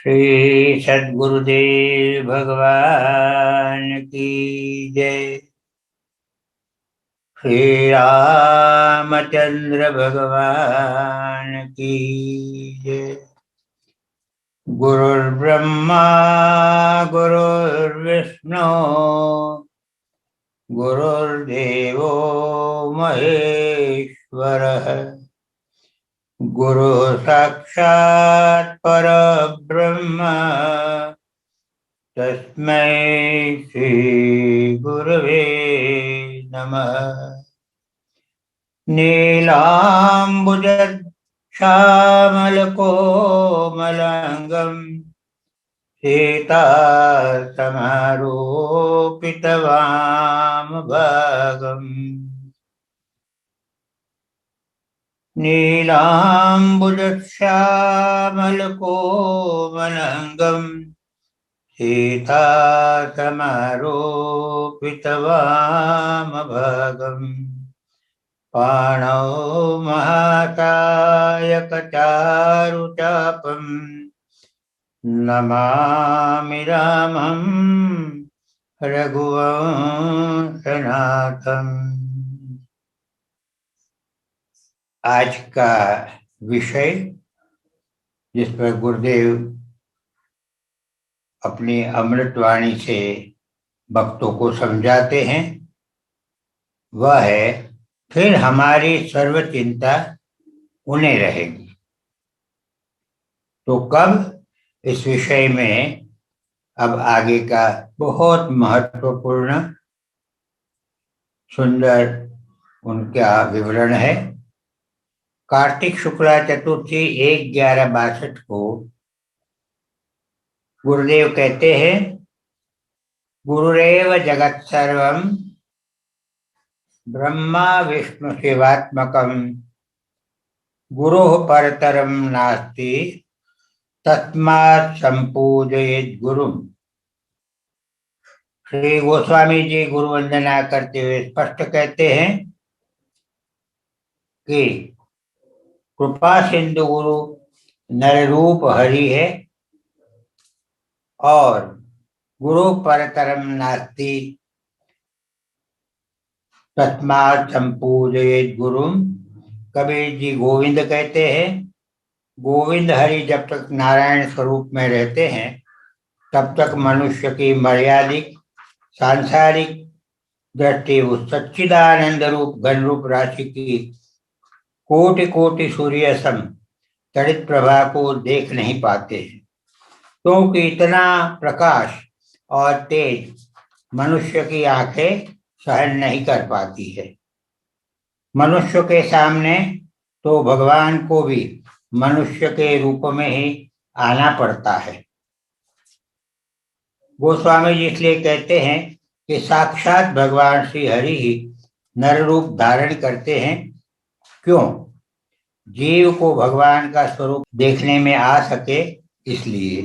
श्री सद्गुरुदेव भगवान की जय। श्री रामचंद्र भगवान की जय। गुरुर्ब्रह्मा गुरुर्विष्णु गुरुर्देवो महेश्वरः। गुरु साक्षात् परब्रह्म तस्मै श्री गुरवे नमः। नीलाम्बुजश्यामलकोमलाङ्गं सीतासमारोपितवामभागम्। नीलाम्बुजश्यामलकोमलाङ्गं सीतासमारोपितवामभागम्। पाणौ महाकाय कटारुचापं नमामि रामं रघुवंशनाथम्। आज का विषय जिस पर गुरुदेव अपनी अमृतवाणी से भक्तों को समझाते हैं वह है फिर हमारी सर्व चिंता उन्हें रहेगी। तो कब, इस विषय में अब आगे का बहुत महत्वपूर्ण सुंदर उनका विवरण है। कार्तिक शुक्ला चतुर्थी 1/11/62 को गुरुदेव कहते हैं, गुरुरेव जगत सर्वम ब्रह्मा विष्णु शिवात्मकम गुरुः परतरम नास्ति तस्मात् संपूजयेत् गुरुम्। श्री गोस्वामी जी गुरु वंदना करते हुए स्पष्ट कहते हैं कि कृपा सिंधु गुरु नररूप हरि है और गुरु परतरम नास्ति तस्मात् संपूजयेत् गुरुम्। कबीर जी गोविंद कहते हैं, गोविंद हरि जब तक नारायण स्वरूप में रहते हैं तब तक मनुष्य की मर्यादिक सांसारिक दृष्टि उस सच्चिदानंद रूप घन रूप राशि की कोटि कोटि सूर्य सम तड़ित प्रभा को देख नहीं पाते हैं, क्योंकि इतना प्रकाश और तेज मनुष्य की आंखें सहन नहीं कर पाती है। मनुष्य के सामने तो भगवान को भी मनुष्य के रूप में ही आना पड़ता है। गोस्वामी जी इसलिए कहते हैं कि साक्षात भगवान श्री हरि ही नर रूप धारण करते हैं। क्यों? जीव को भगवान का स्वरूप देखने में आ सके इसलिए।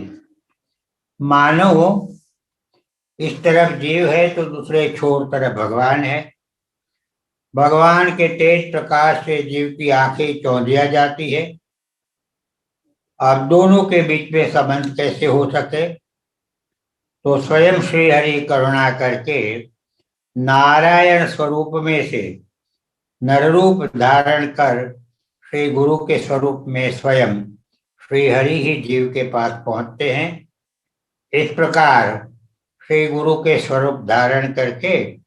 मानव इस तरफ जीव है तो दूसरे छोर तरफ भगवान है। भगवान के तेज प्रकाश से जीव की आंखें चौंधिया जाती है। अब दोनों के बीच में संबंध कैसे हो सके? तो स्वयं श्री हरि करुणा करके नारायण स्वरूप में से नररूप धारण कर श्री गुरु के स्वरूप में स्वयं श्री हरि ही जीव के पास पहुंचते हैं। इस प्रकार श्री गुरु के स्वरूप धारण करके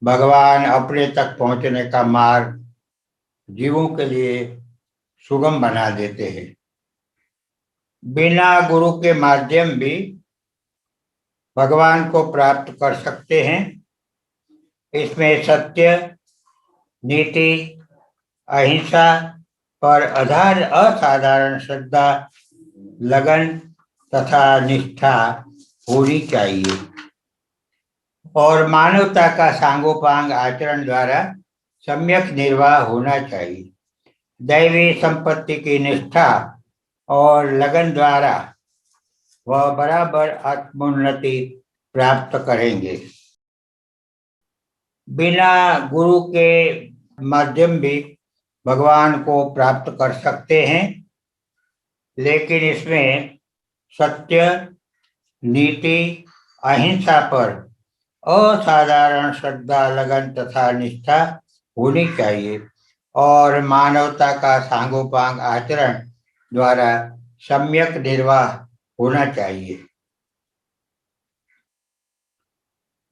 भगवान अपने तक पहुंचने का मार्ग जीवों के लिए सुगम बना देते हैं। बिना गुरु के माध्यम भी भगवान को प्राप्त कर सकते हैं। इसमें सत्य, नीति, अहिंसा पर असाधारण श्रद्धा, लगन तथा निष्ठा होनी चाहिए और मानवता का सांगोपांग आचरण द्वारा सम्यक निर्वाह होना चाहिए। दैवी संपत्ति की निष्ठा और लगन द्वारा वह बराबर आत्मोन्नति प्राप्त करेंगे। बिना गुरु के माध्यम भी भगवान को प्राप्त कर सकते हैं, लेकिन इसमें सत्य, नीति, अहिंसा पर असाधारण श्रद्धा, लगन तथा निष्ठा होनी चाहिए और मानवता का सांगोपांग आचरण द्वारा सम्यक निर्वाह होना चाहिए।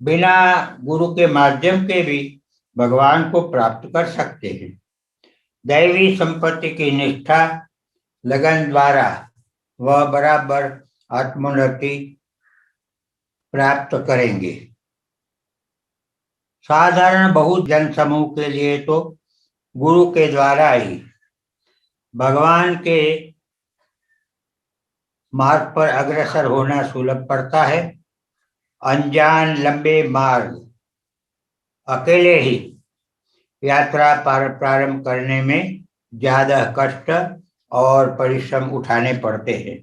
बिना गुरु के माध्यम के भी भगवान को प्राप्त कर सकते हैं। दैवी संपत्ति की निष्ठा, लगन द्वारा वह बराबर आत्मोन्नति प्राप्त करेंगे। साधारण बहुत जन समूह के लिए तो गुरु के द्वारा ही भगवान के मार्ग पर अग्रसर होना सुलभ पड़ता है। अनजान लंबे मार्ग अकेले ही यात्रा प्रारंभ करने में ज्यादा कष्ट और परिश्रम उठाने पड़ते हैं।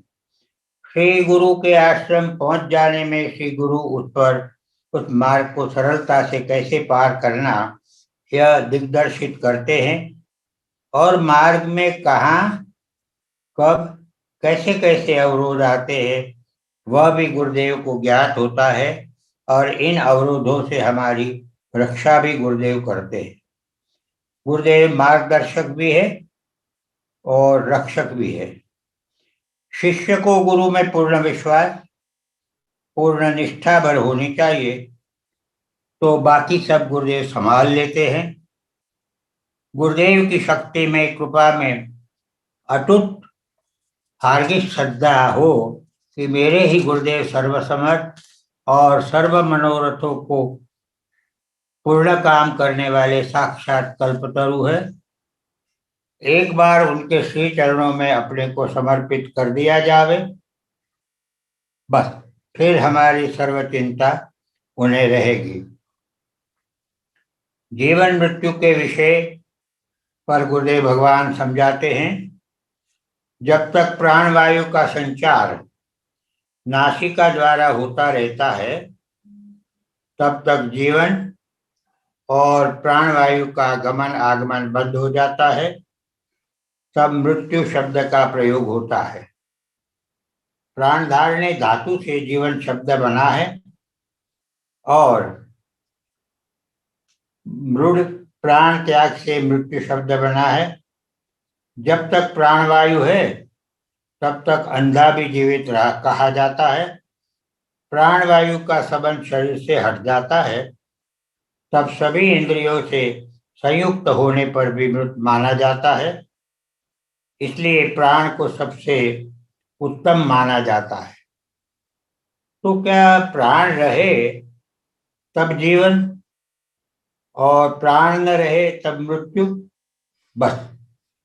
श्री गुरु के आश्रम पहुंच जाने में श्री गुरु उस मार्ग को सरलता से कैसे पार करना यह दिग्दर्शित करते हैं और मार्ग में कहाँ, कब, कैसे कैसे अवरोध आते हैं वह भी गुरुदेव को ज्ञात होता है और इन अवरोधों से हमारी रक्षा भी गुरुदेव करते हैं। गुरुदेव मार्गदर्शक भी है और रक्षक भी है। शिष्य को गुरु में पूर्ण विश्वास, पूर्ण निष्ठा भर होनी चाहिए, तो बाकी सब गुरुदेव संभाल लेते हैं। गुरुदेव की शक्ति में, कृपा में अटूट हार्दिक श्रद्धा हो कि मेरे ही गुरुदेव सर्वसमर्थ और सर्व मनोरथों को पूर्ण काम करने वाले साक्षात कल्पतरु है। एक बार उनके श्री चरणों में अपने को समर्पित कर दिया जावे, बस फिर हमारी सर्व चिंता उन्हें रहेगी। जीवन मृत्यु के विषय पर गुरुदेव भगवान समझाते हैं, जब तक प्राणवायु का संचार नासिका द्वारा होता रहता है तब तक जीवन और प्राणवायु का गमन आगमन बंद हो जाता है, तब मृत्यु शब्द का प्रयोग होता है। प्राण धारणे धातु से जीवन शब्द बना है और मृड प्राण त्याग से मृत्यु शब्द बना है। जब तक प्राणवायु है तब तक अंधा भी जीवित कहा जाता है। प्राणवायु का संबंध शरीर से हट जाता है तब सभी इंद्रियों से संयुक्त होने पर भी मृत माना जाता है। इसलिए प्राण को सबसे उत्तम माना जाता है। तो क्या प्राण रहे तब जीवन और प्राण न रहे तब मृत्यु? बस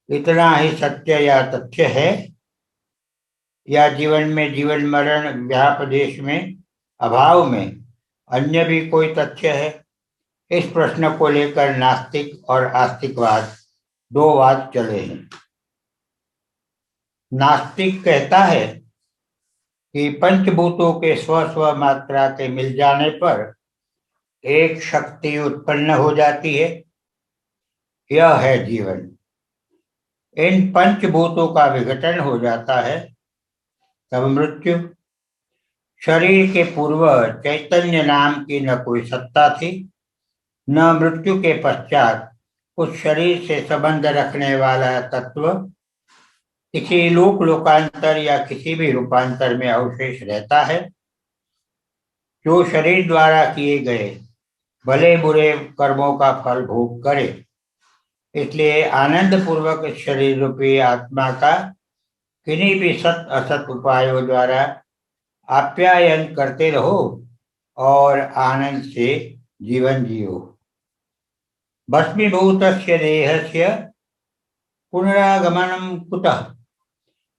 इतना ही सत्य या तथ्य है, या जीवन में जीवन मरण व्यापदेश में अभाव में अन्य भी कोई तथ्य है? इस प्रश्न को लेकर नास्तिक और आस्तिकवाद दो वाद चले हैं। नास्तिक कहता है कि पंचभूतों के स्व स्व मात्रा के मिल जाने पर एक शक्ति उत्पन्न हो जाती है, यह है जीवन। इन पंचभूतों का विघटन हो जाता है तब मृत्यु। शरीर के पूर्व चैतन्य नाम की न कोई सत्ता थी, न मृत्यु के पश्चात उस शरीर से संबंध रखने वाला तत्व किसी लोकांतर या किसी भी रूपांतर में अवशेष रहता है। जो शरीर द्वारा किए गए भले बुरे कर्मों का फल भोग करे, इसलिए आनंद पूर्वक शरीर रूपी आत्मा का किन्हीं भी सत असत उपायों द्वारा आप्यायन करते रहो और आनंद से जीवन जियो। भस्मीभूतस्य देहस्य पुनरागमनं कुतः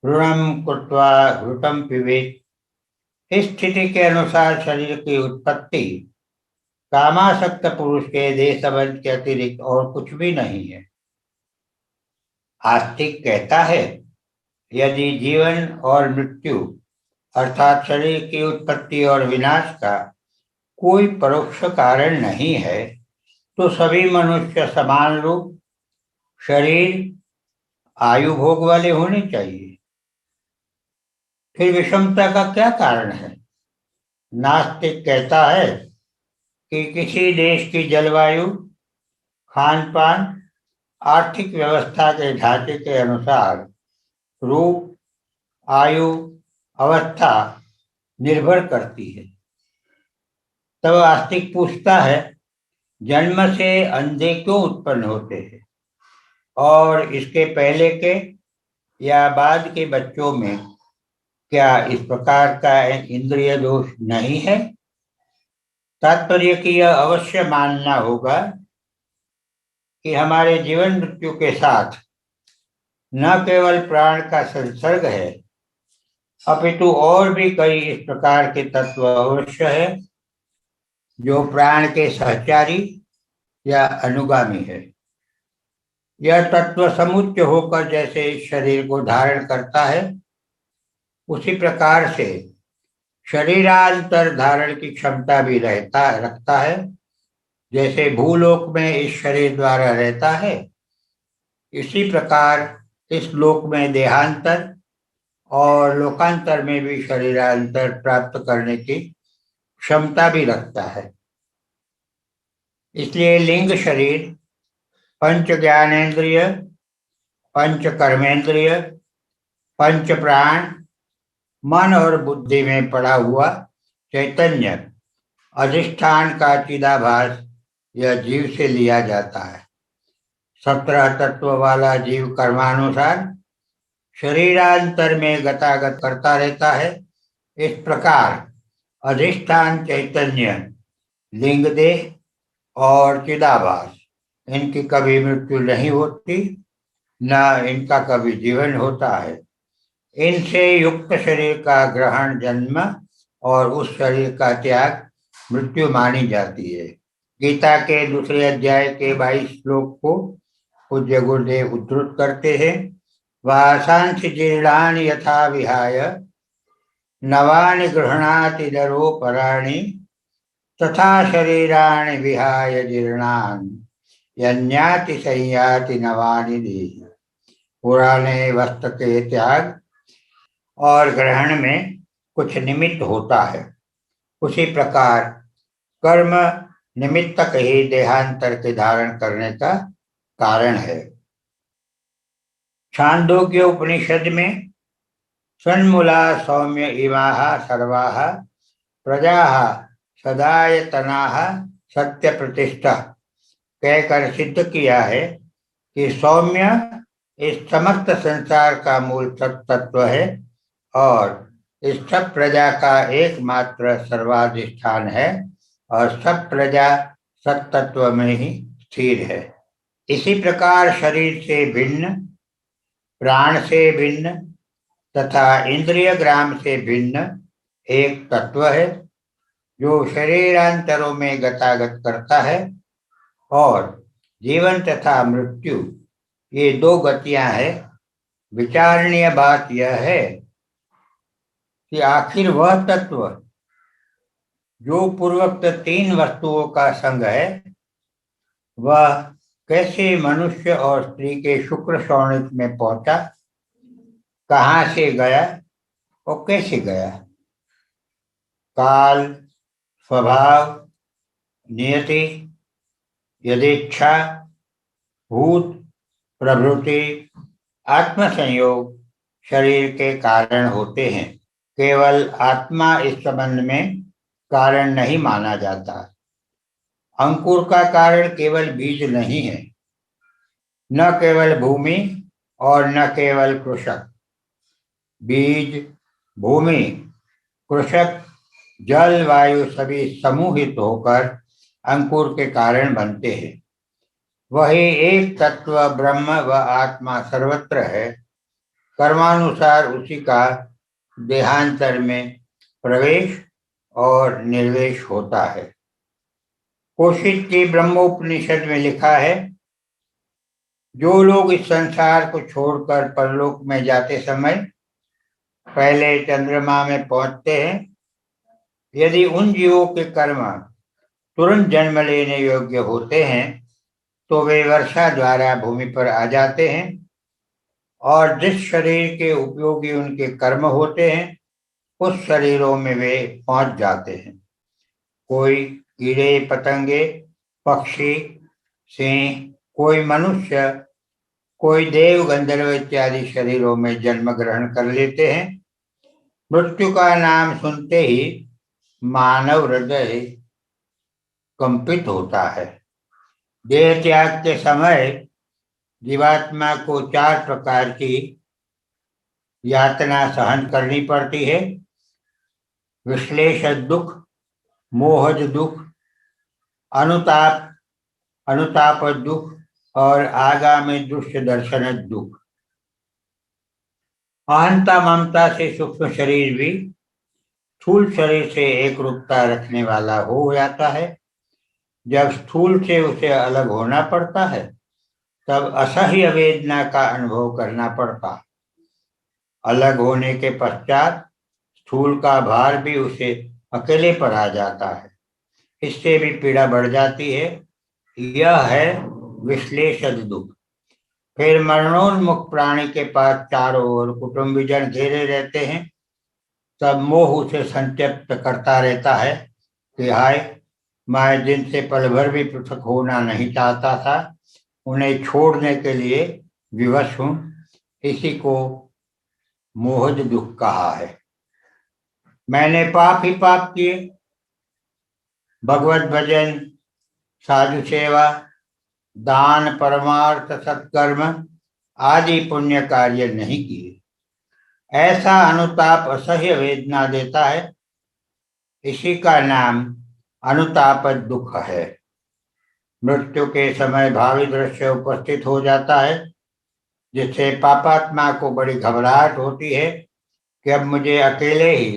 ऋणं कृत्वा घृतं पिबेत्। इस स्थिति के अनुसार शरीर की उत्पत्ति कामासक्त पुरुष के देह संबंध के अतिरिक्त और कुछ भी नहीं है। आस्तिक कहता है, यदि जीवन और मृत्यु अर्थात शरीर की उत्पत्ति और विनाश का कोई परोक्ष कारण नहीं है, तो सभी मनुष्य समान रूप, शरीर, आयु भोग वाले होने चाहिए। फिर विषमता का क्या कारण है? नास्तिक कहता है कि किसी देश की जलवायु, खान पान, आर्थिक व्यवस्था के ढांचे के अनुसार रूप, आयु, अवस्था निर्भर करती है। तब आस्तिक पूछता है, जन्म से अंधे क्यों उत्पन्न होते हैं और इसके पहले के या बाद के बच्चों में क्या इस प्रकार का इंद्रिय दोष नहीं है? तात्पर्य कि यह अवश्य मानना होगा कि हमारे जीवन मृत्यु के साथ न केवल प्राण का संसर्ग है, अपितु और भी कई इस प्रकार के तत्व अवश्य है जो प्राण के सहचारी या अनुगामी है। यह तत्व समुच्च होकर जैसे इस शरीर को धारण करता है, उसी प्रकार से शरीरांतर धारण की क्षमता भी रखता है। जैसे भूलोक में इस शरीर द्वारा रहता है, इसी प्रकार इस लोक में देहांतर और लोकांतर में भी शरीरांतर प्राप्त करने की क्षमता भी रखता है। इसलिए लिंग शरीर पंच ज्ञानेन्द्रिय, पंच कर्मेंद्रिय, पंच प्राण, मन और बुद्धि में पड़ा हुआ चैतन्य अधिष्ठान का चिदाभास यह जीव से लिया जाता है। 17 तत्व वाला जीव कर्मानुसार शरीरांतर में गतागत करता रहता है। इस प्रकार अधिष्ठान चैतन्य, लिंग देह और चिदाभास, इनकी कभी मृत्यु नहीं होती, न इनका कभी जीवन होता है। इनसे युक्त शरीर का ग्रहण जन्म और उस शरीर का त्याग मृत्यु मानी जाती है। गीता के दूसरे अध्याय के 22 श्लोक को पूज्य गुरुदेव उद्धृत करते हैं। वासांसि जीर्णानि यथा विहाय नवानि गृह्णाति नरोपराणि तथा शरीराणि विहाय जीर्णानि यन्याति संयाति नवानि देहि। पुराने वस्त्र के त्याग और ग्रहण में कुछ निमित्त होता है, उसी प्रकार कर्म निमित्तक ही देहांतर के धारण करने का कारण है। छांदोग्य उपनिषद में सन्मूला सौम्य इमाः सर्वाः प्रजाः सदायतनाः सत्य प्रतिष्ठा कहकर सिद्ध किया है कि सौम्य इस समस्त संसार का मूल तत्व है और इस सब प्रजा का एकमात्र सर्वाधिष्ठान है और सब प्रजा सत्तत्व में ही स्थिर है। इसी प्रकार शरीर से भिन्न, प्राण से भिन्न तथा इंद्रिय ग्राम से भिन्न एक तत्व है जो शरीरांतरों में गतागत करता है। और जीवन तथा मृत्यु ये दो गतियां हैं। विचारणीय बात यह है कि आखिर वह तत्व जो पूर्वोक्त 3 वस्तुओं का संग है, वह कैसे मनुष्य और स्त्री के शुक्र शोणित में पहुंचा, कहाँ से गया और कैसे गया? काल, स्वभाव, नियति, यदेच्छा, भूत, प्रभृति, आत्मसंयोग शरीर के कारण होते हैं। केवल आत्मा इस संबंध में कारण नहीं माना जाता। अंकुर का कारण केवल बीज नहीं है, न केवल भूमि और न केवल कृषक। बीज, भूमि, कृषक, जल, वायु सभी समूहित होकर अंकुर के कारण बनते हैं। वही एक तत्व ब्रह्म व आत्मा सर्वत्र है। कर्मानुसार उसी का देहांतर में प्रवेश और निर्वेश होता है। कोशित की ब्रह्मोपनिषद में लिखा है, जो लोग इस संसार को छोड़कर परलोक में जाते समय पहले चंद्रमा में पहुंचते हैं, यदि उन जीवों के कर्म तुरंत जन्म लेने योग्य होते हैं तो वे वर्षा द्वारा भूमि पर आ जाते हैं और जिस शरीर के उपयोगी उनके कर्म होते हैं उस शरीरों में वे पहुंच जाते हैं। कोई कीड़े पतंगे, पक्षी, सिंह, कोई मनुष्य, कोई देव गंधर्व इत्यादि शरीरों में जन्म ग्रहण कर लेते हैं। मृत्यु का नाम सुनते ही मानव हृदय कंपित होता है। देह त्याग के समय जीवात्मा को 4 प्रकार की यातना सहन करनी पड़ती है। विश्लेष दुख, मोहज दुख, अनुताप अनुताप दुख और आगामी दृश्य दर्शन दुख। अहंता ममता से सूक्ष्म शरीर भी स्थूल शरीर से एक रूपता रखने वाला हो जाता है। जब स्थूल से उसे अलग होना पड़ता है तब असह्य वेदना का अनुभव करना पड़ता। अलग होने के पश्चात स्थूल का भार भी उसे अकेले पर आ जाता है। इससे भी पीड़ा बढ़ जाती है। यह है विश्लेषण दुख। फिर मरणोन्मुख प्राणी के पास चारों ओर कुटुंबीजन घेरे रहते हैं। तब मोह उसे संतप्त करता रहता है कि हाय, मैं जिनसे पल भर भी पृथक होना नहीं चाहता था, उन्हें छोड़ने के लिए विवश हूं। इसी को मोहज दुख कहा है। मैंने पाप ही पाप किए। भगवत भजन, साधु सेवा, दान, परमार्थ, सत्कर्म आदि पुण्य कार्य नहीं किए। ऐसा अनुताप असह्य वेदना देता है। इसी का नाम अनुताप दुख है। मृत्यु के समय भावी दृश्य उपस्थित हो जाता है, जिससे पापात्मा को बड़ी घबराहट होती है कि अब मुझे अकेले ही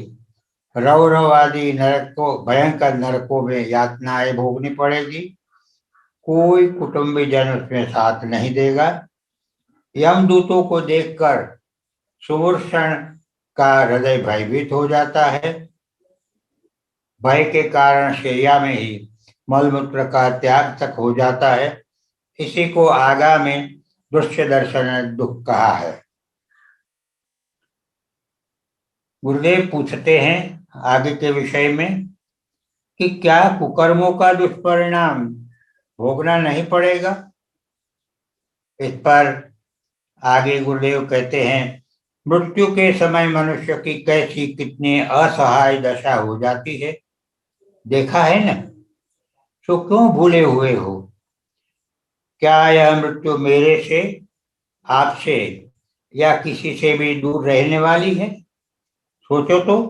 रौरव आदि भयंकर नरकों में यातनाएं भोगनी पड़ेगी। कोई कुटुंबी जन उसमें साथ नहीं देगा। यमदूतों को देखकर सुदर्शन का हृदय भयभीत हो जाता है। भय के कारण शैया में ही मलमूत्र का त्याग तक हो जाता है। इसी को आगामी दृश्य दर्शन दुख कहा है। गुरुदेव पूछते हैं आगे के विषय में कि क्या कुकर्मों का दुष्परिणाम भोगना नहीं पड़ेगा। इस पर आगे गुरुदेव कहते हैं, मृत्यु के समय मनुष्य की कैसी कितनी असहाय दशा हो जाती है, देखा है न। तो क्यों भूले हुए हो? क्या यह मृत्यु मेरे से, आपसे या किसी से भी दूर रहने वाली है? सोचो तो।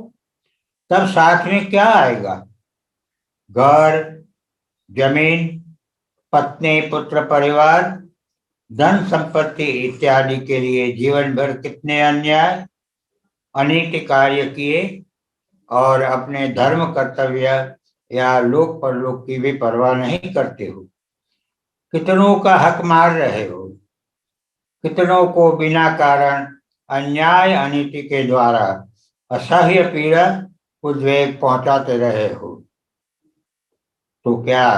तब साथ में क्या आएगा? घर, जमीन, पत्नी, पुत्र, परिवार, धन संपत्ति इत्यादि के लिए जीवन भर कितने अन्याय अनिष्ट कार्य किए और अपने धर्म कर्तव्य या लोक परलोक की भी परवाह नहीं करते हो। कितनों का हक मार रहे हो। कितनों को बिना कारण अन्याय अनीति के द्वारा असह्य पीड़ा उद्वेग पहुंचाते रहे हो। तो क्या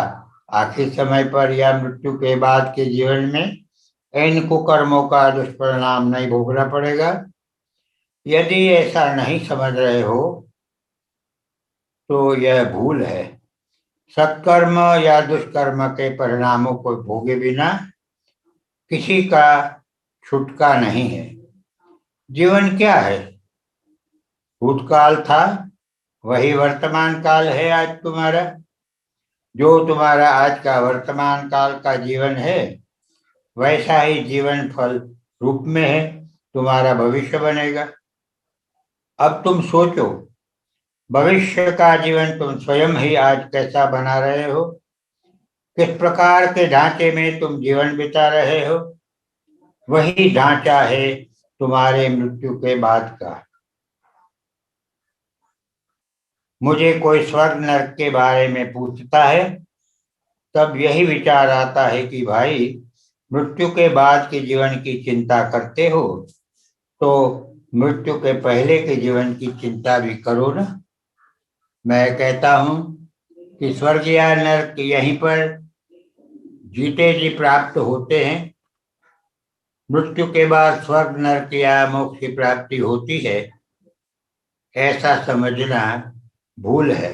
आखिर समय पर या मृत्यु के बाद के जीवन में इन कुकर्मों का दुष्परिणाम नहीं भोगना पड़ेगा? यदि ऐसा नहीं समझ रहे हो तो यह भूल है। सत्कर्म या दुष्कर्म के परिणामों को भोगे बिना किसी का छुटका नहीं है। जीवन क्या है? भूतकाल था, वही वर्तमान काल है आज तुम्हारा। जो तुम्हारा आज का वर्तमान काल का जीवन है, वैसा ही जीवन फल रूप में है तुम्हारा भविष्य बनेगा। अब तुम सोचो, भविष्य का जीवन तुम स्वयं ही आज कैसा बना रहे हो? किस प्रकार के ढांचे में तुम जीवन बिता रहे हो? वही ढांचा है तुम्हारे मृत्यु के बाद का। मुझे कोई स्वर्ग नरक के बारे में पूछता है, तब यही विचार आता है कि भाई, मृत्यु के बाद के जीवन की चिंता करते हो तो मृत्यु के पहले के जीवन की चिंता भी करो ना। मैं कहता हूं कि स्वर्ग या नरक यहीं पर जीते जी प्राप्त होते हैं। मृत्यु के बाद स्वर्ग नरक या मोक्ष की प्राप्ति होती है। ऐसा समझना भूल है।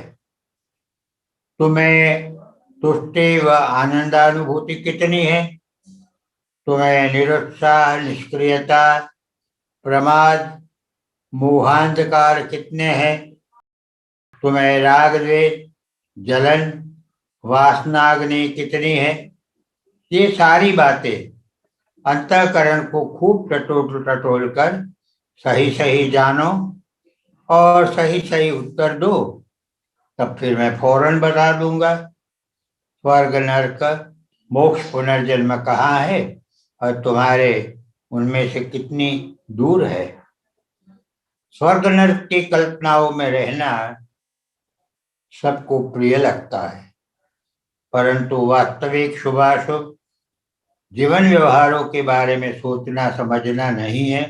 तुम्हें तुष्टि व आनंदानुभूति कितनी है? तुम्हें निरुत्साह, निष्क्रियता, प्रमाद, मोहांधकार कितने हैं? तुम्हें राग, द्वेष, जलन, वासनाग्नि कितनी है? ये सारी बातें अंतःकरण को खूब टटोल टटोल कर सही सही जानो और सही सही उत्तर दो, तब फिर मैं फौरन बता दूंगा स्वर्ग, नरक, मोक्ष, पुनर्जन्म कहाँ है और तुम्हारे उनमें से कितनी दूर है। स्वर्ग नरक की कल्पनाओं में रहना सबको प्रिय लगता है, परंतु वास्तविक शुभाशुभ जीवन व्यवहारों के बारे में सोचना समझना नहीं है।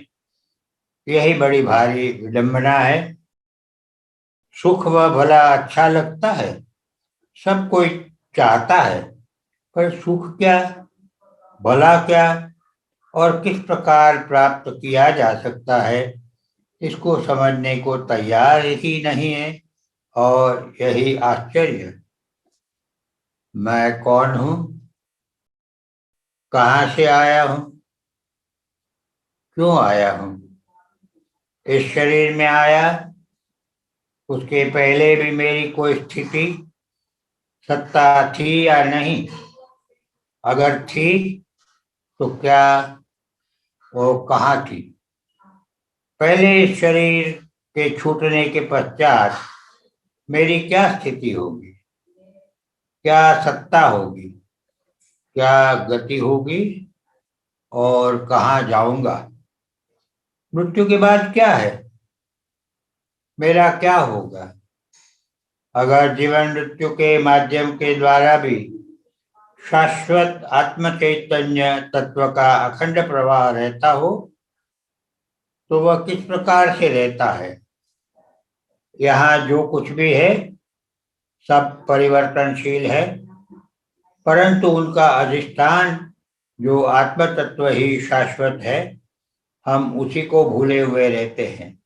यही बड़ी भारी विडंबना है। सुख व भला अच्छा लगता है, सब कोई चाहता है, पर सुख क्या, भला क्या और किस प्रकार प्राप्त किया जा सकता है, इसको समझने को तैयार ही नहीं है। और यही आश्चर्य। मैं कौन हूं, कहां से आया हूं, क्यों आया हूं? इस शरीर में आया, उसके पहले भी मेरी कोई स्थिति, सत्ता थी या नहीं? अगर थी तो क्या, वो कहाँ थी? पहले इस शरीर के छूटने के पश्चात मेरी क्या स्थिति होगी, क्या सत्ता होगी, क्या गति होगी और कहाँ जाऊंगा? मृत्यु के बाद क्या है, मेरा क्या होगा? अगर जीवन मृत्यु के माध्यम के द्वारा भी शाश्वत आत्म चैतन्य तत्व का अखंड प्रवाह रहता हो, तो वह किस प्रकार से रहता है? यहाँ जो कुछ भी है सब परिवर्तनशील है, परंतु उनका अधिष्ठान जो आत्म तत्व ही शाश्वत है, हम उसी को भूले हुए रहते हैं।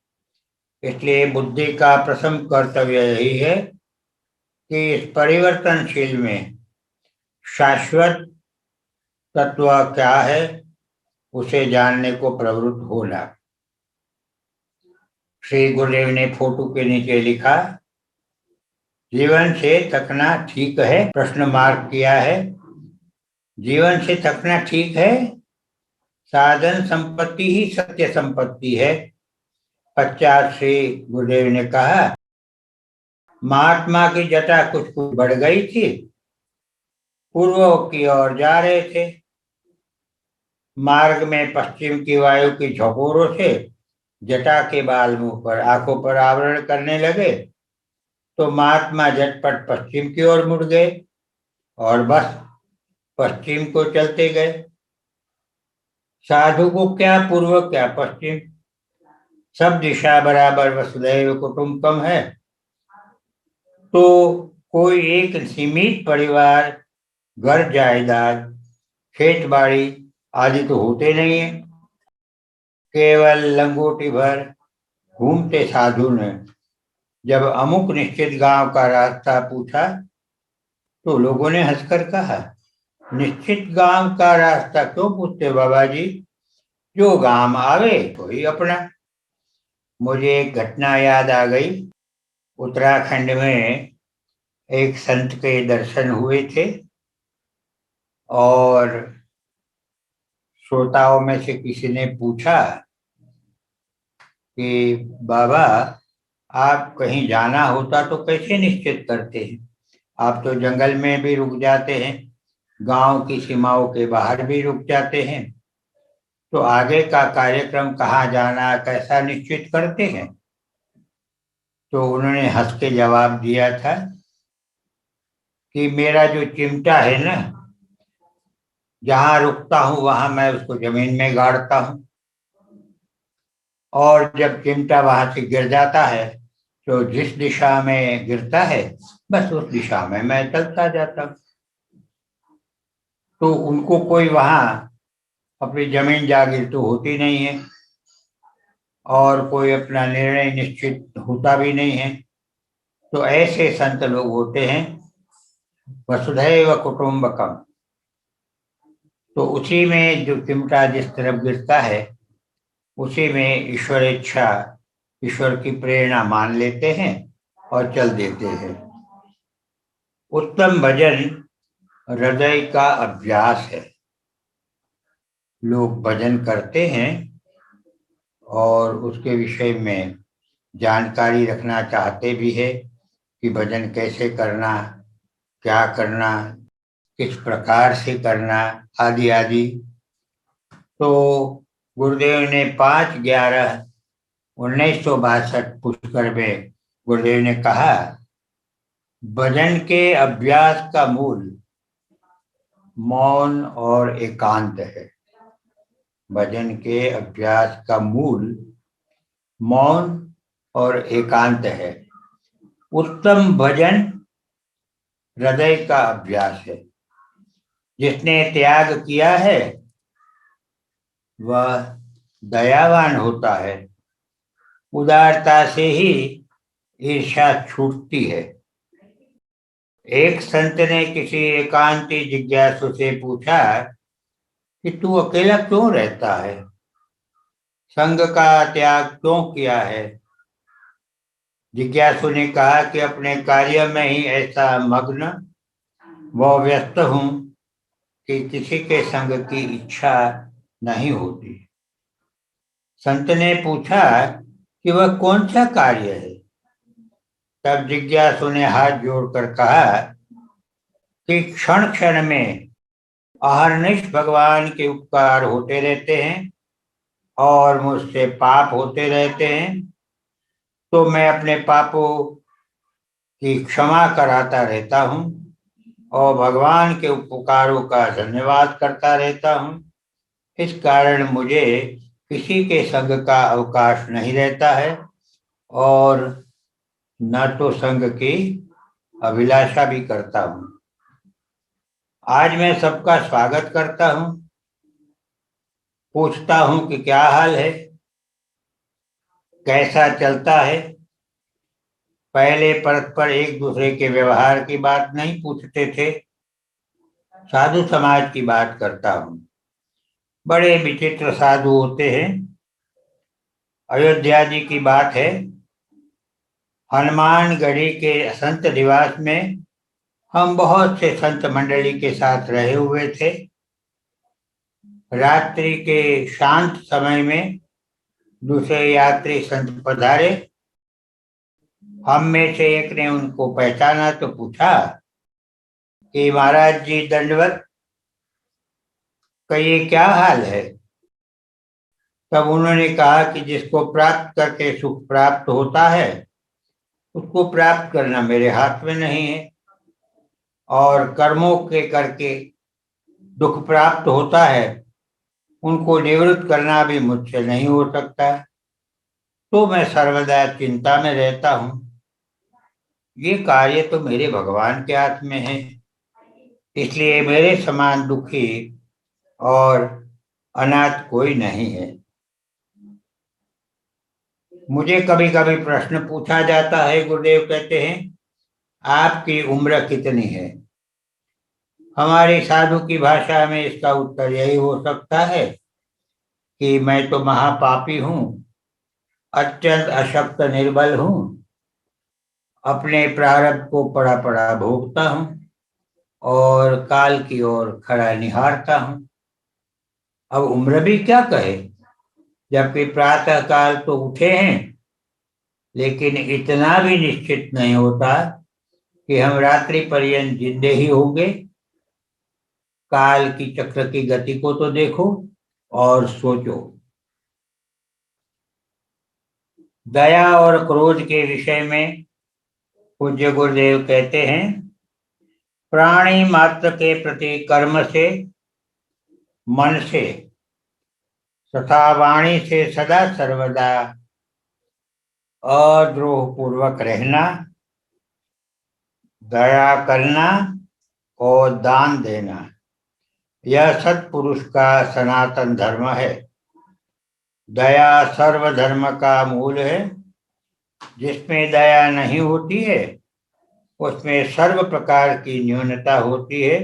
इसलिए बुद्धि का प्रथम कर्तव्य यही है कि इस परिवर्तनशील में शाश्वत तत्व क्या है, उसे जानने को प्रवृत्त होना। श्री गुरुदेव ने फोटो के नीचे लिखा, जीवन से थकना ठीक है, प्रश्न मार्क किया है। जीवन से थकना ठीक है, साधन संपत्ति ही सत्य संपत्ति है। पश्चात श्री गुरुदेव ने कहा, महात्मा की जटा कुछ कुछ बढ़ गई थी, पूर्व की ओर जा रहे थे। मार्ग में पश्चिम की वायु की झकोरों से जटा के बाल मुंह पर, आंखों पर आवरण करने लगे, तो महात्मा झटपट पश्चिम की ओर मुड़ गए और बस पश्चिम को चलते गए। साधु को क्या पूर्व क्या पश्चिम, सब दिशा बराबर वसुधैव कुटुंबकम है। तो कोई एक सीमित परिवार, घर जायदाद, खेत बाड़ी आदि तो होते नहीं है। केवल लंगोटी भर घूमते साधु ने जब अमुक निश्चित गांव का रास्ता पूछा, तो लोगों ने हंसकर कहा, निश्चित गांव का रास्ता क्यों पूछते बाबा जी, जो गांव आवे वही अपना। मुझे एक घटना याद आ गई। उत्तराखंड में एक संत के दर्शन हुए थे और श्रोताओं में से किसी ने पूछा कि बाबा, आप कहीं जाना होता तो कैसे निश्चित करते हैं? आप तो जंगल में भी रुक जाते हैं, गांव की सीमाओं के बाहर भी रुक जाते हैं, तो आगे का कार्यक्रम कहाँ जाना कैसा निश्चित करते हैं? तो उन्होंने हंस के जवाब दिया था कि मेरा जो चिमटा है ना, जहां रुकता हूं वहां मैं उसको जमीन में गाड़ता हूं, और जब चिमटा वहां से गिर जाता है तो जिस दिशा में गिरता है बस उस दिशा में मैं चलता जाता हूं। तो उनको कोई वहां अपनी जमीन जागीर तो होती नहीं है। और कोई अपना निर्णय निश्चित होता भी नहीं है, तो ऐसे संत लोग होते हैं वसुधैव कुटुंबकम। तो उसी में जो चिमटा जिस तरफ गिरता है उसी में ईश्वर इच्छा, ईश्वर की प्रेरणा मान लेते हैं और चल देते हैं। उत्तम भजन हृदय का अभ्यास है। लोग भजन करते हैं और उसके विषय में जानकारी रखना चाहते भी है कि भजन कैसे करना, क्या करना, किस प्रकार से करना, आदि आदि। तो गुरुदेव ने 5/11/1962 पुष्कर में गुरुदेव ने कहा, भजन के अभ्यास का मूल मौन और एकांत है। भजन के अभ्यास का मूल मौन और एकांत है। उत्तम भजन हृदय का अभ्यास है। जिसने त्याग किया है वह दयावान होता है। उदारता से ही ईर्ष्या छूटती है। एक संत ने किसी एकांती जिज्ञासु से पूछा कि तू अकेला क्यों रहता है, संग का त्याग क्यों किया है। जिज्ञासु ने कहा कि अपने कार्य में ही ऐसा मग्न व व्यस्त हूं कि किसी के संग की इच्छा नहीं होती। संत ने पूछा कि वह कौन सा कार्य है। तब जिज्ञासु ने हाथ जोड़कर कहा कि क्षण क्षण में अहर्निश भगवान के उपकार होते रहते हैं और मुझसे पाप होते रहते हैं, तो मैं अपने पापों की क्षमा कराता रहता हूँ और भगवान के उपकारों का धन्यवाद करता रहता हूँ। इस कारण मुझे किसी के संग का अवकाश नहीं रहता है और न तो संग की अभिलाषा भी करता हूँ। आज मैं सबका स्वागत करता हूँ, पूछता हूँ कि क्या हाल है, कैसा चलता है। पहले परस्पर एक दूसरे के व्यवहार की बात नहीं पूछते थे, साधु समाज की बात करता हूँ। बड़े विचित्र साधु होते हैं। अयोध्या जी की बात है, हनुमानगढ़ी के संत निवास में हम बहुत से संत मंडली के साथ रहे हुए थे। रात्रि के शांत समय में दूसरे यात्री संत पधारे। हम में से एक ने उनको पहचाना तो पूछा कि महाराज जी दंडवत, कहिए क्या हाल है। तब उन्होंने कहा कि जिसको प्राप्त करके सुख प्राप्त होता है उसको प्राप्त करना मेरे हाथ में नहीं है, और कर्मों के करके दुख प्राप्त होता है उनको निवृत्त करना भी मुझसे नहीं हो सकता। तो मैं सर्वदा चिंता में रहता हूँ। ये कार्य तो मेरे भगवान के हाथ में है, इसलिए मेरे समान दुखी और अनाथ कोई नहीं है। मुझे कभी कभी प्रश्न पूछा जाता है, गुरुदेव कहते हैं, आपकी उम्र कितनी है। हमारे साधु की भाषा में इसका उत्तर यही हो सकता है कि मैं तो महापापी हूँ, अत्यंत अशक्त निर्बल हूँ, अपने प्रारब्ध को पड़ा पड़ा भोगता हूँ और काल की ओर खड़ा निहारता हूँ। अब उम्र भी क्या कहे, जबकि प्रातः काल तो उठे हैं, लेकिन इतना भी निश्चित नहीं होता कि हम रात्रि पर्यंत जिंदे ही होंगे। काल की चक्र की गति को तो देखो और सोचो। दया और क्रोध के विषय में पूज्य गुरुदेव कहते हैं, प्राणी मात्र के प्रति कर्म से, मन से तथा वाणी से सदा सर्वदा अद्रोह पूर्वक रहना, दया करना और दान देना, यह सत्पुरुष का सनातन धर्म है। दया सर्वधर्म का मूल है। जिसमें दया नहीं होती है उसमें सर्व प्रकार की न्यूनता होती है।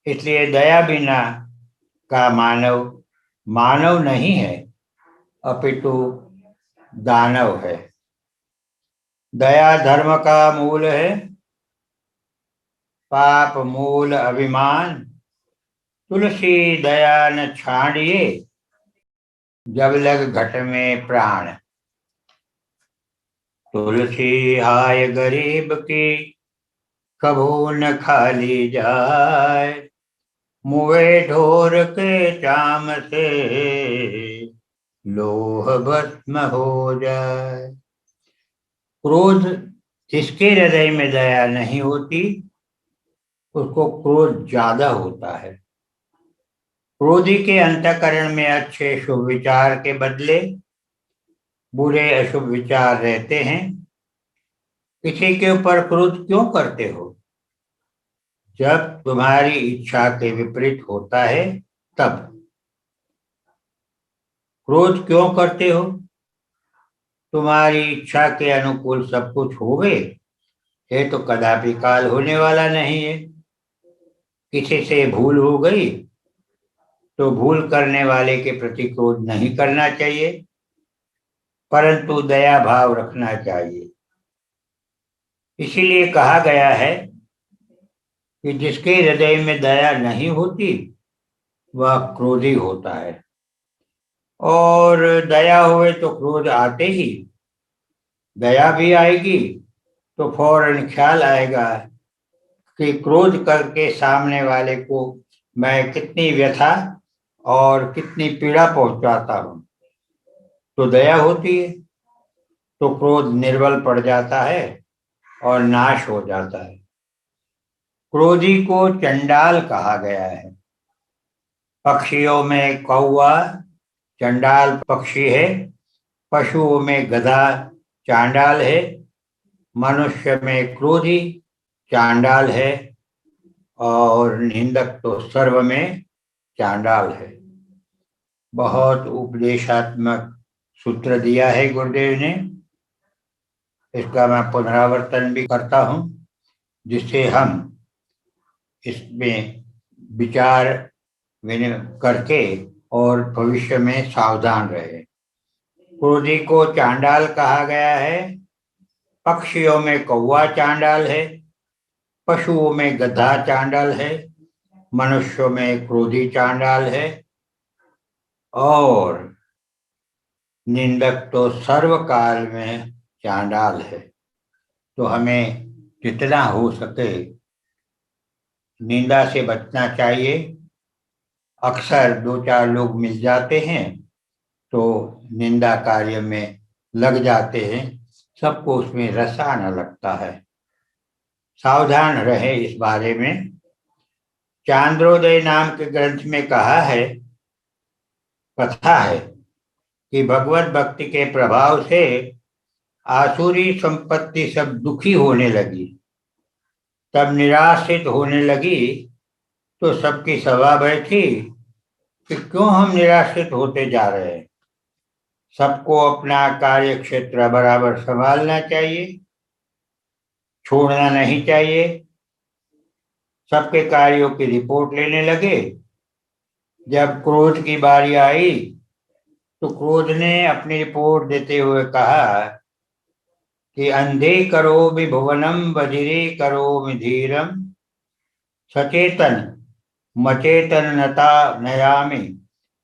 इसलिए दया बिना का मानव मानव नहीं है, अपितु दानव है। दया धर्म का मूल है। पाप मूल अभिमान, तुलसी दया न छाड़िए, जब लग घट में प्राण। तुलसी हाय गरीब की, कभू न खाली जाए, मुए ढोर के चाम से, लोह भस्म हो जाए। क्रोध, जिसके हृदय में दया नहीं होती उसको क्रोध ज्यादा होता है। क्रोधी के अंतःकरण में अच्छे शुभ विचार के बदले बुरे अशुभ विचार रहते हैं। किसी के ऊपर क्रोध क्यों करते हो? जब तुम्हारी इच्छा के विपरीत होता है तब। क्रोध क्यों करते हो? तुम्हारी इच्छा के अनुकूल सब कुछ हो गए, ये तो कदापि काल होने वाला नहीं है। किसी से भूल हो गई तो भूल करने वाले के प्रति क्रोध नहीं करना चाहिए, परंतु दया भाव रखना चाहिए। इसीलिए कहा गया है कि जिसके हृदय में दया नहीं होती वह क्रोधी होता है, और दया हुए तो क्रोध आते ही। दया भी आएगी तो फौरन ख्याल आएगा कि क्रोध करके सामने वाले को मैं कितनी व्यथा और कितनी पीड़ा पहुंचाता हूं। तो दया होती है तो क्रोध निर्बल पड़ जाता है और नाश हो जाता है। क्रोधी को चंडाल कहा गया है। पक्षियों में कौवा चंडाल पक्षी है, पशुओं में गधा चांडाल है, मनुष्य में क्रोधी चांडाल है, और निंदक तो सर्व में चांडाल है। बहुत उपदेशात्मक सूत्र दिया है गुरुदेव ने। इसका मैं पुनरावर्तन भी करता हूं जिससे हम इसमें विचार करके और भविष्य में सावधान रहे। क्रोधी को चांडाल कहा गया है। पक्षियों में कौवा चांडाल है, पशुओं में गधा चांडाल है, मनुष्यों में क्रोधी चांडाल है, और निंदक तो सर्वकाल में चांडाल है। तो हमें जितना हो सके निंदा से बचना चाहिए। अक्सर दो चार लोग मिल जाते हैं तो निंदा कार्य में लग जाते हैं, सबको उसमें रस आने लगता है। सावधान रहे इस बारे में। चांद्रोदय नाम के ग्रंथ में कहा है, कथा है कि भगवत भक्ति के प्रभाव से आसुरी संपत्ति सब दुखी होने लगी। तब निराशित होने लगी तो सबकी सभा बैठी कि क्यों हम निराशित होते जा रहे हैं। सबको अपना कार्य क्षेत्र बराबर संभालना चाहिए, छोड़ना नहीं चाहिए। सबके कार्यों की रिपोर्ट लेने लगे। जब क्रोध की बारी आई तो क्रोध ने अपनी रिपोर्ट देते हुए कहा कि अंधे करोमि भुवनम बधिरे करोमि धीरम, सचेतन मचेतन नता नयामि।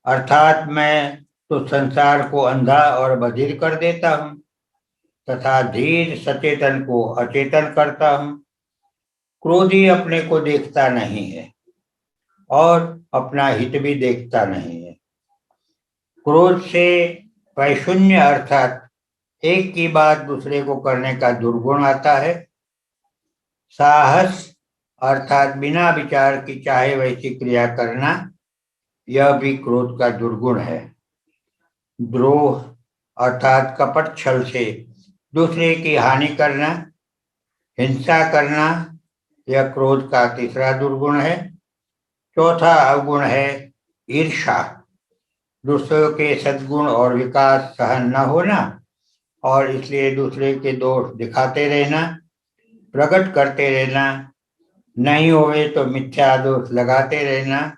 अर्थात मैं तो संसार को अंधा और बधिर कर देता हूं तथा धीर सचेतन को अचेतन करता हूं। क्रोधी अपने को देखता नहीं है और अपना हित भी देखता नहीं है। क्रोध से वैशून्य अर्थात एक की बात दूसरे को करने का दुर्गुण आता है। साहस अर्थात बिना विचार की चाहे वैसी क्रिया करना, यह भी क्रोध का दुर्गुण है। द्रोह अर्थात कपट छल से दूसरे की हानि करना, हिंसा करना, यह क्रोध का तीसरा दुर्गुण है। चौथा अवगुण है ईर्ष्या। दूसरों के सद्गुण और विकास सहन न होना और इसलिए दूसरे के दोष दिखाते रहना, प्रकट करते रहना, नहीं होवे तो मिथ्या दोष लगाते रहना,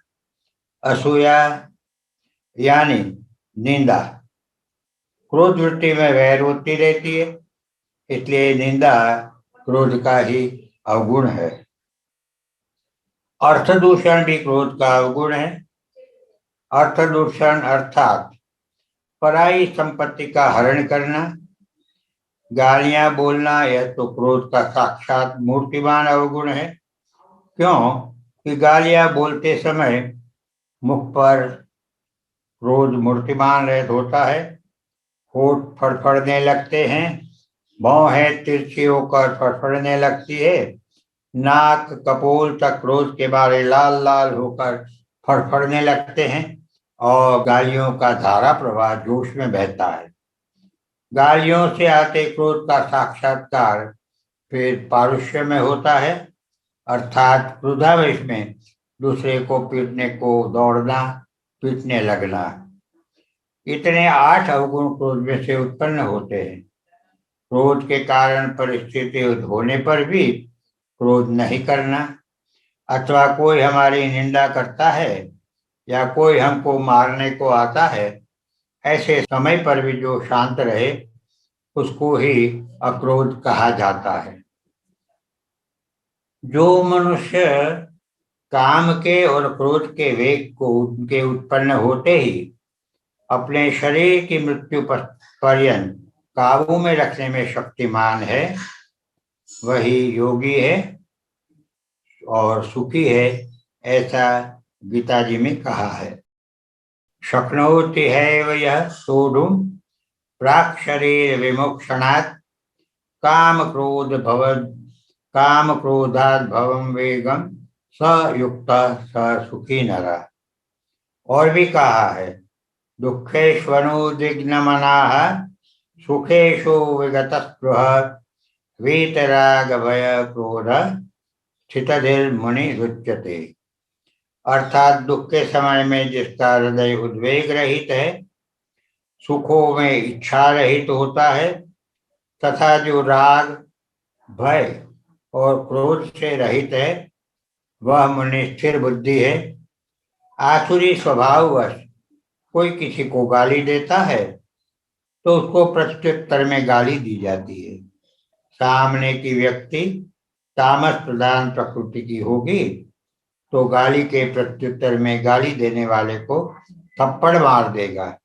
असूया यानी निंदा। क्रोध वृत्ति में वैर होती रहती है, इसलिए निंदा क्रोध का ही अवगुण है। अर्थ दूषण भी क्रोध का अवगुण है। अर्थ दूषण अर्थात पराई संपत्ति का हरण करना, गालियां बोलना, यह तो क्रोध का साक्षात मूर्तिमान अवगुण है। क्यों कि गालियां बोलते समय मुख पर क्रोध मूर्तिमान रहत होता है, होठ फड़फड़ने लगते हैं, भौं है तिरछी होकर फड़फड़ने लगती है, नाक कपोल तक क्रोध के बारे लाल लाल होकर फड़फड़ने लगते हैं और गालियों का धारा प्रवाह जोश में बहता है। गालियों से आते क्रोध का साक्षात्कार फिर पारुष्य में होता है, अर्थात क्रोधावेश में दूसरे को पीटने को दौड़ना, पीटने लगना। इतने 8 अवगुण क्रोध में से उत्पन्न होते हैं। क्रोध के कारण परिस्थिति होने पर भी क्रोध नहीं करना, अथवा कोई हमारी निंदा करता है या कोई हमको मारने को आता है, ऐसे समय पर भी जो शांत रहे उसको ही अक्रोध कहा जाता है। जो मनुष्य काम के और क्रोध के वेग को उनके उत्पन्न होते ही अपने शरीर की मृत्यु पर्यंत काबू में रखने में शक्तिमान है, वही योगी है और सुखी है, ऐसा गीता जी में कहा है। शक्नोति है यह सोढ़ुम प्राक शरीर विमोक्षणात् काम क्रोधात् भवम वेगम स युक्त स सुखी नरा। और भी कहा है, दुखेष्वनुद्विग्न मनाः सुखेषु विगत स्पृह वीतराग भय क्रोध स्थितधिर मुनि रुच्यते। अर्थात दुख के समय में जिसका हृदय उद्वेग रहित है, सुखों में इच्छा रहित होता है, तथा जो राग भय और क्रोध से रहित है, वह मुनि स्थिर बुद्धि है। आसुरी स्वभाववश कोई किसी को गाली देता है तो उसको प्रत्युत्तर में गाली दी जाती है। सामने की व्यक्ति तामस प्रधान प्रकृति की होगी तो गाली के प्रत्युत्तर में गाली देने वाले को थप्पड़ मार देगा।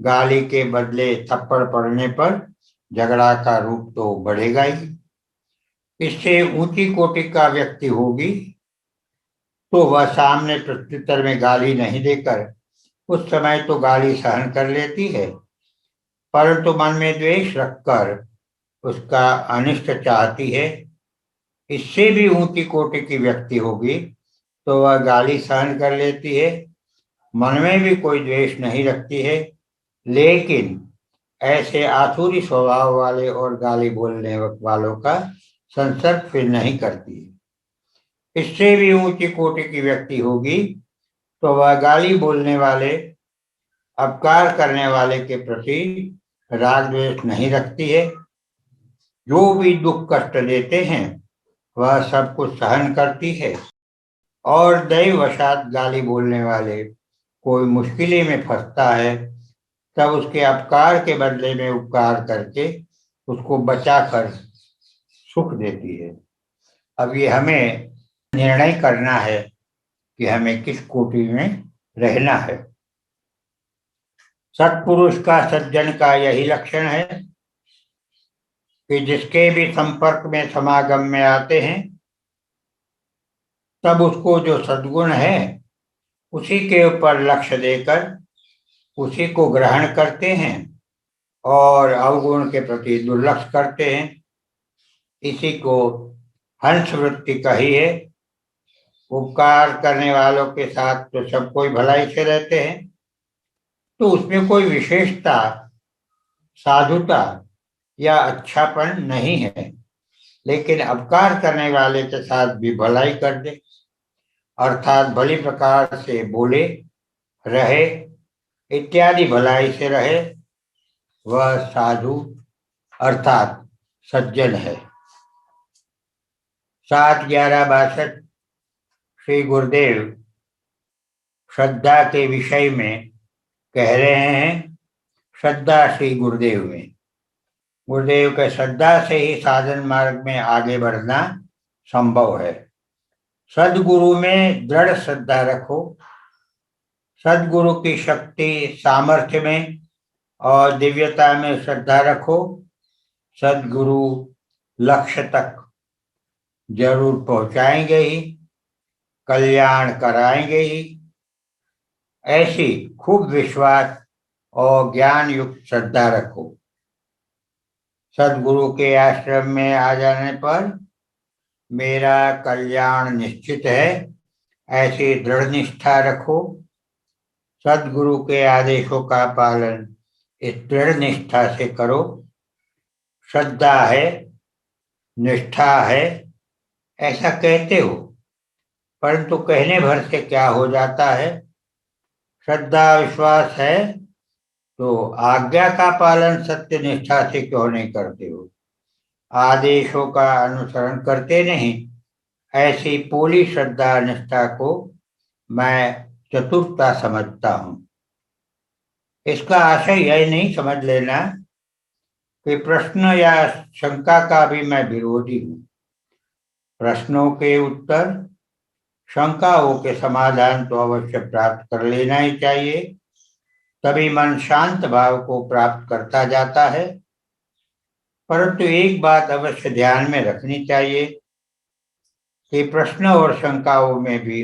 गाली के बदले थप्पड़ पड़ने पर झगड़ा का रूप तो बढ़ेगा ही। इससे ऊंची कोटि का व्यक्ति होगी तो वह सामने प्रत्युत्तर में गाली नहीं देकर उस समय तो गाली सहन कर लेती है, परंतु मन में द्वेष रखकर उसका अनिष्ट चाहती है। इससे भी ऊंची कोटि की व्यक्ति होगी तो वह गाली सहन कर लेती है, मन में भी कोई द्वेष नहीं रखती है, लेकिन ऐसे आसुरी स्वभाव वाले और गाली बोलने वालों का संसर्ग फिर नहीं करती है। इससे भी ऊंची कोटि की व्यक्ति होगी तो वह गाली बोलने वाले, अपकार करने वाले के प्रति राग द्वेष नहीं रखती है। जो भी दुख कष्ट देते हैं वह सब कुछ सहन करती है और दैववशात गाली बोलने वाले कोई मुश्किलें में फंसता है तब उसके अपकार के बदले में उपकार करके उसको बचाकर सुख देती है। अब ये हमें निर्णय करना है कि हमें किस कोटि में रहना है। सत्पुरुष का, सज्जन का यही लक्षण है कि जिसके भी संपर्क में समागम में आते हैं तब उसको जो सद्गुण है उसी के ऊपर लक्ष्य देकर उसी को ग्रहण करते हैं और अवगुण के प्रति दुर्लक्ष्य करते हैं। इसी को हंस वृत्ति कही है। उपकार करने वालों के साथ तो सब कोई भलाई से रहते हैं, तो उसमें कोई विशेषता, साधुता या अच्छापन नहीं है, लेकिन अपकार करने वाले के साथ भी भलाई कर दे, अर्थात भली प्रकार से बोले, रहे, इत्यादि भलाई से रहे, वह साधु अर्थात सज्जन है। 7/11/62 श्री गुरुदेव श्रद्धा के विषय में कह रहे हैं। श्रद्धा श्री गुरुदेव में, गुरुदेव के श्रद्धा से ही साधन मार्ग में आगे बढ़ना संभव है। सदगुरु में दृढ़ श्रद्धा रखो। सदगुरु की शक्ति सामर्थ्य में और दिव्यता में श्रद्धा रखो। सदगुरु लक्ष्य तक जरूर पहुंचाएंगे ही, कल्याण कराएंगे ही। ऐसी खूब विश्वास और ज्ञान युक्त श्रद्धा रखो। सदगुरु के आश्रम में आ जाने पर मेरा कल्याण निश्चित है, ऐसी दृढ़ निष्ठा रखो। सदगुरु के आदेशों का पालन इस दृढ़ निष्ठा से करो। श्रद्धा है, निष्ठा है, ऐसा कहते हो, परंतु कहने भर से क्या हो जाता है? श्रद्धा विश्वास है तो आज्ञा का पालन सत्य निष्ठा से क्यों नहीं करते हो? आदेशों का अनुसरण करते नहीं। ऐसी पूरी श्रद्धा निष्ठा को मैं चतुरता समझता हूं। इसका आशय यह नहीं समझ लेना कि प्रश्न या शंका का भी मैं विरोधी हूं। प्रश्नों के उत्तर, शंकाओं के समाधान तो अवश्य प्राप्त कर लेना ही चाहिए, तभी मन शांत भाव को प्राप्त करता जाता है। परंतु एक बात अवश्य ध्यान में रखनी चाहिए कि प्रश्न और शंकाओं में भी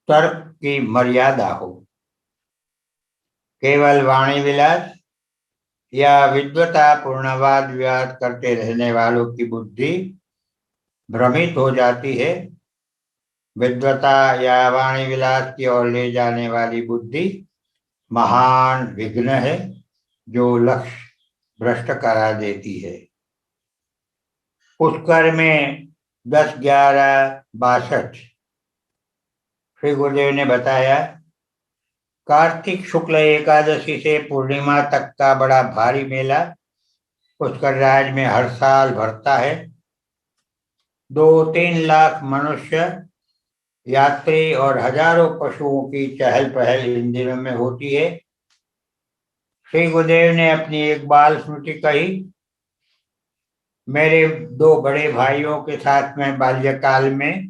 तर्क की मर्यादा हो। केवल वाणी विलास या विद्वता पूर्ण वाद विवाद करते रहने वालों की बुद्धि भ्रमित हो जाती है। विद्वता या वाणी विलास की ओर ले जाने वाली बुद्धि महान विघ्न है, जो लक्ष्य भ्रष्ट करा देती है। पुष्कर में 10/11/62 श्री गुरुदेव ने बताया, कार्तिक शुक्ल एकादशी से पूर्णिमा तक का बड़ा भारी मेला पुष्कर राज में हर साल भरता है। 2-3 लाख मनुष्य, यात्री और हजारों पशुओं की चहल पहल इन दिनों में होती है। श्री गुरुदेव ने अपनी एक बाल स्मृति कही। मेरे 2 बड़े भाइयों के साथ मैं बाल्यकाल में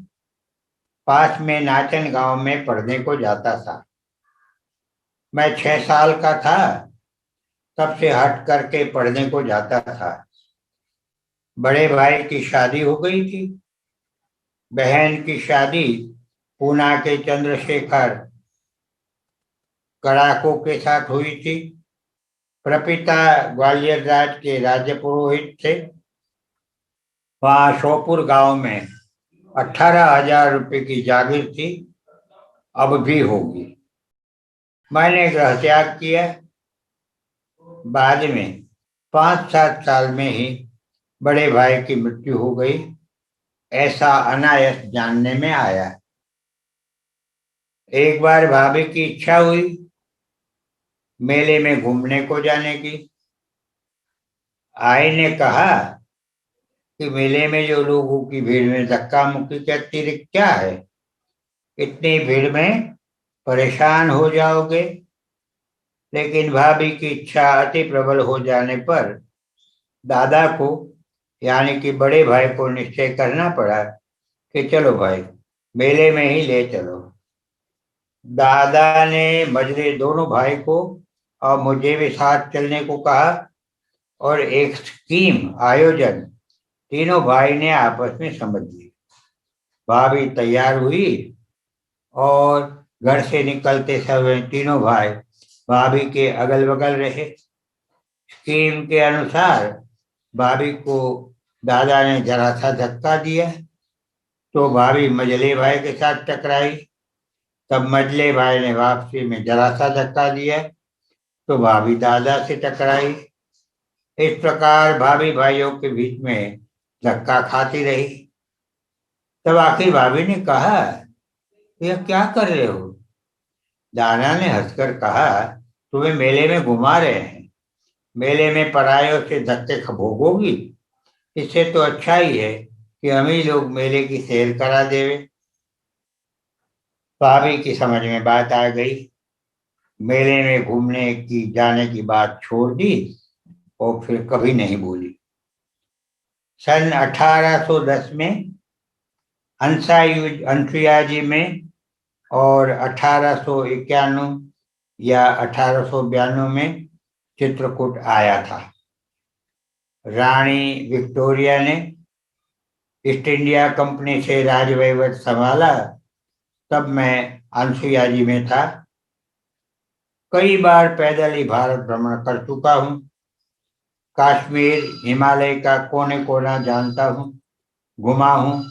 पास में नाचन गांव में पढ़ने को जाता था। मैं 6 साल का था, तब से हट करके पढ़ने को जाता था। बड़े भाई की शादी हो गई थी। बहन की शादी पूना के चंद्रशेखर कड़ाकों के साथ हुई थी। प्रपिता ग्वालियर राज के राज्य पुरोहित थे। वहां शोपुर गांव में 18,000 रुपए की जागीर थी, अब भी होगी। मैंने गृह त्याग किया। बाद में 5-7 साल में ही बड़े भाई की मृत्यु हो गई, ऐसा अनायास जानने में आया। एक बार भाभी की इच्छा हुई मेले में घूमने को जाने की। आई ने कहा कि मेले में जो लोगों की भीड़ में धक्का मुक्की के अतिरिक्त क्या है? इतनी भीड़ में परेशान हो जाओगे। लेकिन भाभी की इच्छा अति प्रबल हो जाने पर दादा को, यानी कि बड़े भाई को निश्चय करना पड़ा कि चलो भाई, मेले में ही ले चलो। दादा ने मजरे दोनों भाई को और मुझे भी साथ चलने को कहा और एक स्कीम आयोजन तीनों भाई ने आपस में समझ ली। भाभी तैयार हुई और घर से निकलते समय तीनों भाई भाभी के अगल बगल रहे। स्कीम के अनुसार भाभी को दादा ने जरा सा धक्का दिया तो भाभी मझले भाई के साथ टकराई। तब मझले भाई ने वापसी में जरा सा धक्का दिया तो भाभी दादा से टकराई। इस प्रकार भाभी भाइयों के बीच में धक्का खाती रही। तब आखिर भाभी ने कहा, यह क्या कर रहे हो? दाना ने हंसकर कहा, तुम्हें मेले में घुमा रहे हैं, मेले में परायों से धक्के भोगोगी। इससे तो अच्छा ही है कि हम ही लोग मेले की सैर करा देवे। भाभी की समझ में बात आ गई। मेले में घूमने की जाने की बात छोड़ दी और फिर कभी नहीं भूली। सन 1810 में अंसुया जी में और 1891 या 1892 में चित्रकूट आया था। रानी विक्टोरिया ने ईस्ट इंडिया कंपनी से राजवैवत संभाला, तब मैं अंसुया जी में था। कई बार पैदल ही भारत भ्रमण कर चुका हूँ। कश्मीर, हिमालय का कोने कोना जानता हूँ, घुमा हूँ।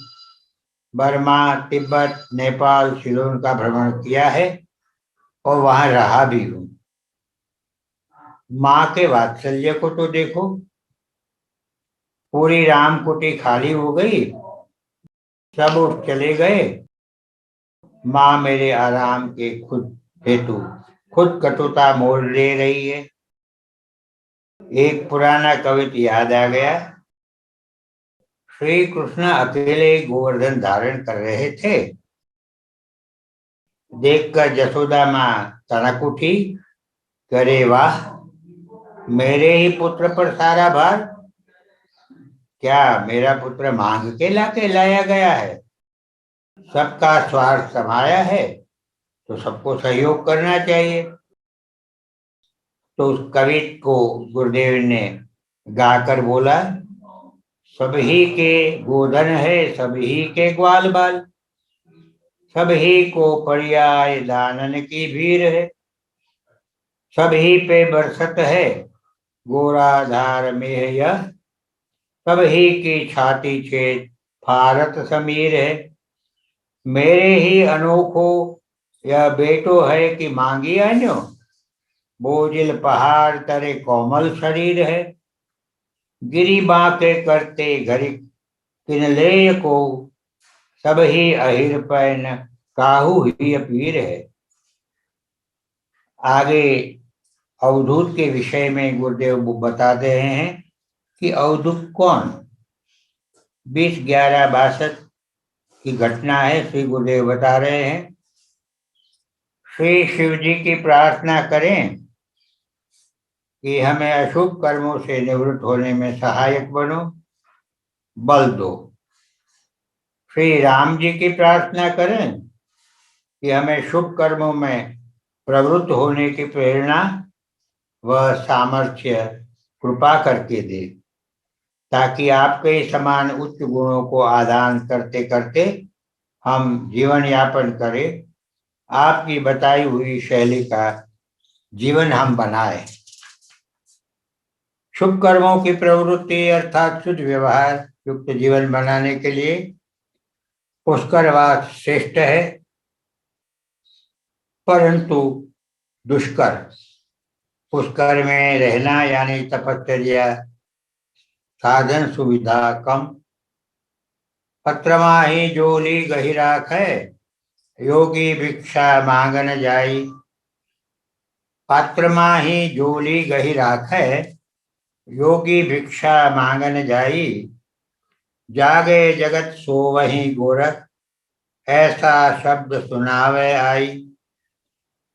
बर्मा, तिब्बत, नेपाल, सिलोन का भ्रमण किया है और वहां रहा भी हूँ। माँ के वात्सल्य को तो देखो, पूरी रामकुटी खाली हो गई, सब उठ चले गए। माँ मेरे आराम के खुद हेतु खुद कटुता मोल ले रही है। एक पुराना कविता याद आ गया। श्री कृष्ण अकेले गोवर्धन धारण कर रहे थे। देखकर जसोदा माँ तनक उठी, करे वाह, मेरे ही पुत्र पर सारा भार। क्या मेरा पुत्र मांग के लाके लाया गया है? सबका स्वार्थ समाया है तो सबको सहयोग करना चाहिए। तो उस कवि को गुरुदेव ने गाकर बोला, सभी के गोधन है, सभी के ग्वाल बाल, सभी को पर्याय दानन की भीड़ है। सभी पे बरसत है गोराधार में यह, सभी की छाती छेद भारत समीर है। मेरे ही अनोखो यह बेटो है कि मांगी अन्यो, बोझिल पहाड़ तरे कोमल शरीर है। गिरी बांके करते घरी किनलेय को, सब ही अहिर पैन काहू ही पीर है। आगे अवधूत के विषय में गुरुदेव बता रहे हैं कि अवधूत कौन। 20/11/62 की घटना है। श्री गुरुदेव बता रहे हैं, श्री शिव जी की प्रार्थना करें कि हमें अशुभ कर्मों से निवृत्त होने में सहायक बनो, बल दो। श्री राम जी की प्रार्थना करें कि हमें शुभ कर्मों में प्रवृत्त होने की प्रेरणा व सामर्थ्य कृपा करके दे, ताकि आपके समान उच्च गुणों को आदान करते करते हम जीवन यापन करें, आपकी बताई हुई शैली का जीवन हम बनाए। शुभ कर्मों की प्रवृत्ति अर्थात शुद्ध व्यवहार युक्त जीवन बनाने के लिए पुष्करवास श्रेष्ठ है, परंतु दुष्कर। पुष्कर में रहना यानी तपश्चर्या, साधन सुविधा कम। पत्रमा ही जोली गही राखै, योगी भिक्षा मांगन जाई। पात्रमा ही जोली गही राखै, योगी भिक्षा मांगन जाई। जागे जगत सोवही गोरख, ऐसा शब्द सुनावे आई।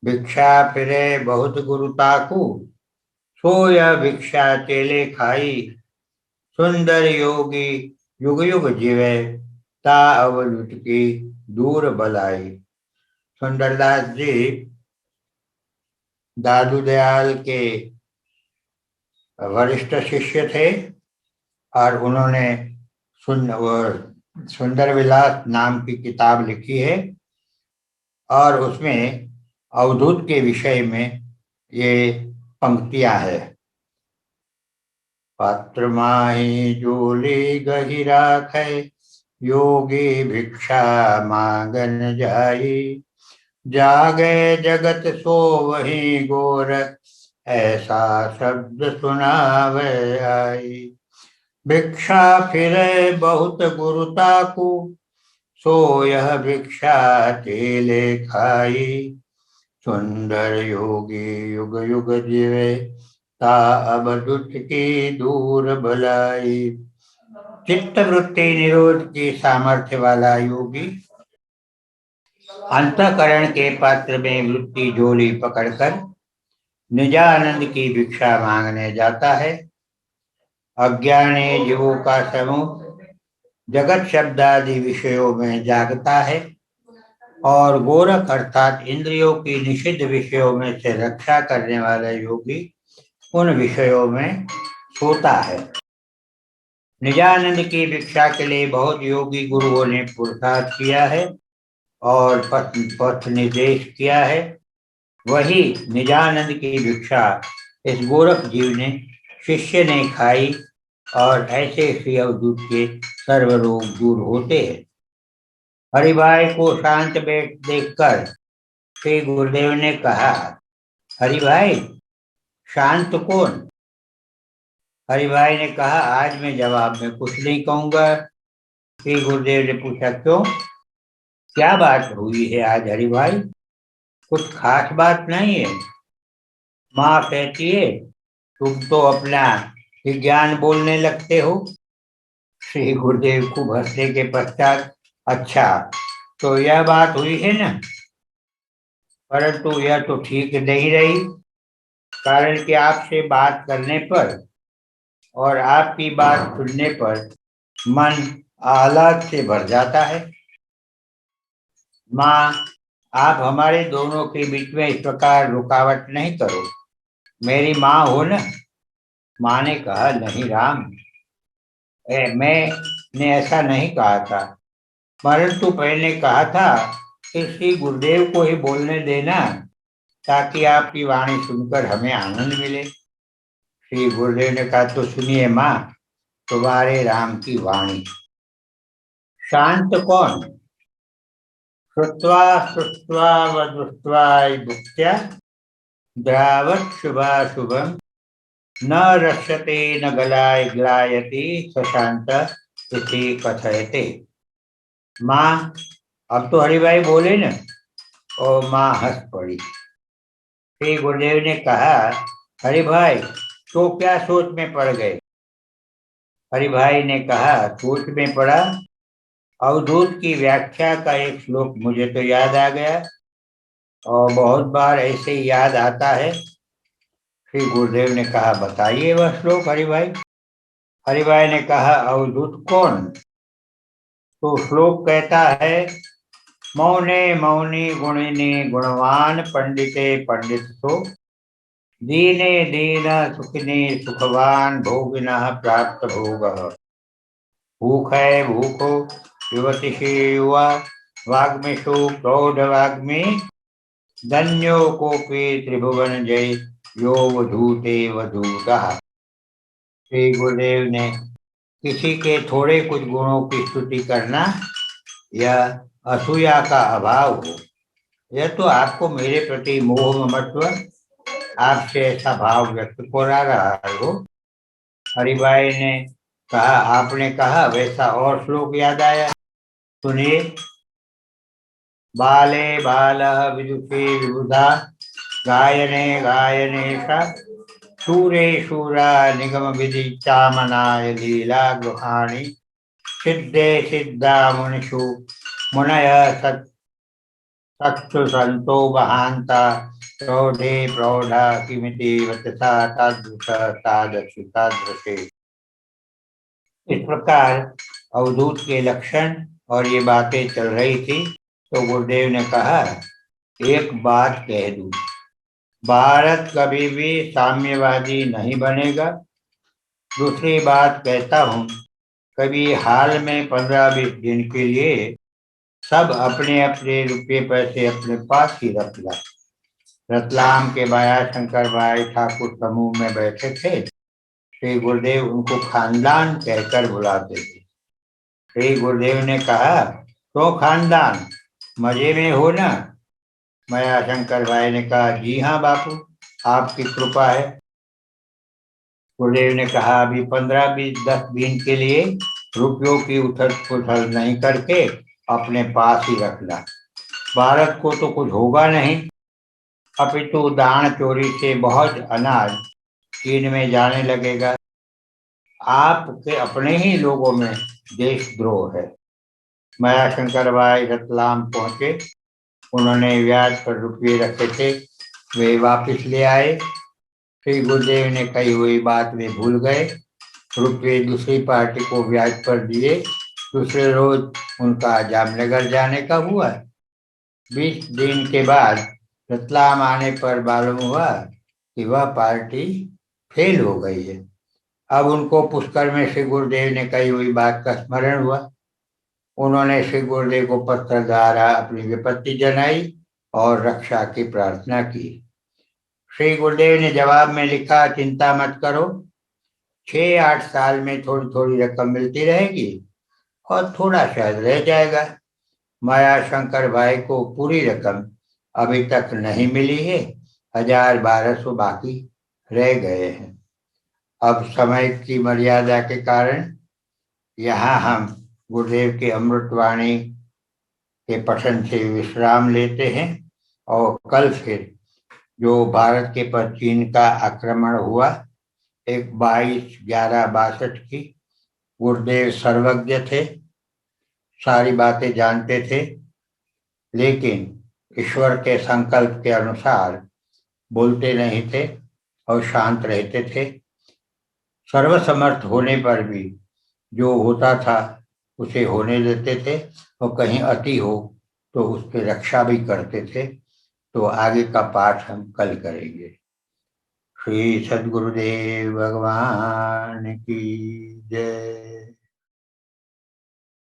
भिक्षा फिरे बहुत गुरु ताकू, सो यह भिक्षा चेले खाई। सुंदर योगी युग युग जीवे, ता अवलुट की दूर बलाई। सुंदरदास जी दादू दयाल के वरिष्ठ शिष्य थे और उन्होंने सुंदर विलास नाम की किताब लिखी है और उसमें अवधूत के विषय में ये पंक्तियां है। पात्र माही जोली गही राखै, योगी भिक्षा मांगन जाई। जागे जगत सो वही गोरख, ऐसा शब्द सुनावे आई। भिक्षा फिरे बहुत गुरुता को, सो यह भिक्षा चेले खाई। सुंदर योगी युग युग जीवे, ता अब दुष्ट की दूर भलाई। चित्त वृत्ति निरोध की सामर्थ्य वाला योगी अंतःकरण के पात्र में वृत्ति झोली पकड़कर निजानंद की भिक्षा मांगने जाता है। अज्ञानी जीवों का समूह जगत शब्द आदि विषयों में जागता है और गोरख अर्थात इंद्रियों की निषिद्ध विषयों में से रक्षा करने वाला योगी उन विषयों में सोता है। निजानंद की भिक्षा के लिए बहुत योगी गुरुओं ने पुरुषार्थ किया है और पथ निर्देश किया है। वही निजानंद की भिक्षा इस गोरख जीव ने शिष्य ने खाई और ऐसे श्री अवधूत के सर्व रोग दूर होते हैं। हरिभाई को शांत बैठ देखकर श्री गुरुदेव ने कहा, हरिभाई शांत कौन? हरिभाई ने कहा, आज मैं जवाब में कुछ नहीं कहूंगा। श्री गुरुदेव ने पूछा, क्यों, क्या बात हुई है आज हरिभाई? कुछ खास बात नहीं है। माँ कहती है तुम तो अपना विज्ञान बोलने लगते हो। श्री गुरुदेव को हंसने के पश्चात, अच्छा तो यह बात हुई है ना, परंतु यह तो ठीक नहीं रही, कारण कि आपसे बात करने पर और आपकी बात सुनने पर मन आह्लाद से भर जाता है। माँ, आप हमारे दोनों के बीच में इस प्रकार रुकावट नहीं करो, मेरी माँ हो ना। माँ ने कहा, नहीं राम, मैंने ऐसा नहीं कहा था, परंतु पहले कहा था कि श्री गुरुदेव को ही बोलने देना, ताकि आपकी वाणी सुनकर हमें आनंद मिले। श्री गुरुदेव ने कहा, तो सुनिए माँ, तुम्हारे राम की वाणी। शांत कौन? श्रुत्वा श्रुत्वा व दृष्ट्वा भुक्त्या द्रावत शुभाशुभम न रक्षते न गलाय ग्लायति सशांत इति कथयते। माँ, अब तो हरिभाई बोले न। और माँ हंस पड़ी। श्री गुरुदेव ने कहा, हरिभाई तो क्या सोच में पड़ गए? हरिभाई ने कहा, सोच में पड़ा, अवधूत की व्याख्या का एक श्लोक मुझे तो याद आ गया और बहुत बार ऐसे ही याद आता है। श्री गुरुदेव ने कहा, बताइए वह श्लोक हरिभाई। हरिभाई ने कहा, अवधूत कौन? तो श्लोक कहता है, मौने मौनी गुणिनी गुणवान पंडिते पंडित तो दीने दीन सुखिने सुखवान भोगिनः प्राप्त भोगः। भूख है भूखो युवती से युवा वाग्मिषु प्रौढ़ वाग्मी धन्यो कोपी त्रिभुवन जय यो वधूते वधूतः। श्री गुरुदेव ने किसी के थोड़े कुछ गुणों की स्तुति करना यह असूया का अभाव हो। यह तो आपको मेरे प्रति मोह ममत्व, आपसे ऐसा भाव व्यक्त हो रहा हो। हरिभाई ने कहा, आपने कहा वैसा और श्लोक याद आया, सुनिए। बाले बालः विदुषे विबुधा गायने गायने शूरे शूरा निगम विधि चामनाय लीला गृहाणि सिद्धे सिद्धा मुनिषु मुनय सत्सु संतो बहांता प्रौढ़े प्रौढ़ा किमिति वचसा तादृश तादृश तादृशे। इस प्रकार अवधूत के लक्षण और ये बातें चल रही थी, तो गुरुदेव ने कहा, एक बात कह दूं, भारत कभी भी साम्यवादी नहीं बनेगा। दूसरी बात कहता हूँ, कभी हाल में 15-20 दिन के लिए सब अपने अपने रुपये पैसे अपने पास ही रख ला। रतलाम के बाया शंकर भाई ठाकुर समूह में बैठे थे। श्री गुरुदेव उनको खानदान कहकर बुलाते थे। श्री गुरुदेव ने कहा, तो खानदान, मजे में हो ना? माया शंकर भाई ने कहा, जी हाँ बापू, आपकी कृपा है। गुरुदेव ने कहा, अभी 15-20 दिन के लिए रुपयों की उथल पुथल नहीं करके अपने पास ही रखना। भारत को तो कुछ होगा नहीं, अपितु दान चोरी से बहुत अनाज चीन में जाने लगेगा। आपके अपने ही लोगों में देशद्रोह है। मायाशंकर भाई रतलाम पहुंचे। उन्होंने ब्याज पर रुपये रखे थे, वे वापस ले आए। श्री गुरुदेव ने कही हुई बात वे भूल गए। रुपये दूसरी पार्टी को ब्याज पर दिए। दूसरे रोज उनका जामनगर जाने का हुआ। 20 दिन के बाद रतलाम आने पर मालूम हुआ कि वह पार्टी फेल हो गई है। अब उनको पुष्कर में श्री गुरुदेव ने कही हुई बात का स्मरण हुआ। उन्होंने श्री गुरुदेव को पत्र द्वारा अपनी विपत्ति जनाई और रक्षा की प्रार्थना की। श्री गुरुदेव ने जवाब में लिखा, चिंता मत करो, 6-8 साल में थोड़ी थोड़ी रकम मिलती रहेगी और थोड़ा शायद रह जाएगा। मायाशंकर भाई को पूरी रकम अभी तक नहीं मिली है, 1000-1200 बाकी रह गए हैं। अब समय की मर्यादा के कारण यहाँ हम गुरुदेव की अमृतवाणी के पठन से विश्राम लेते हैं और कल फिर जो भारत के पर चीन का आक्रमण हुआ 22/11/62 की, गुरुदेव सर्वज्ञ थे, सारी बातें जानते थे, लेकिन ईश्वर के संकल्प के अनुसार बोलते नहीं थे और शांत रहते थे। सर्वसमर्थ होने पर भी जो होता था उसे होने देते थे और कहीं अति हो तो उसकी रक्षा भी करते थे। तो आगे का पाठ हम कल करेंगे। श्री सद्गुरुदेव भगवान की जय।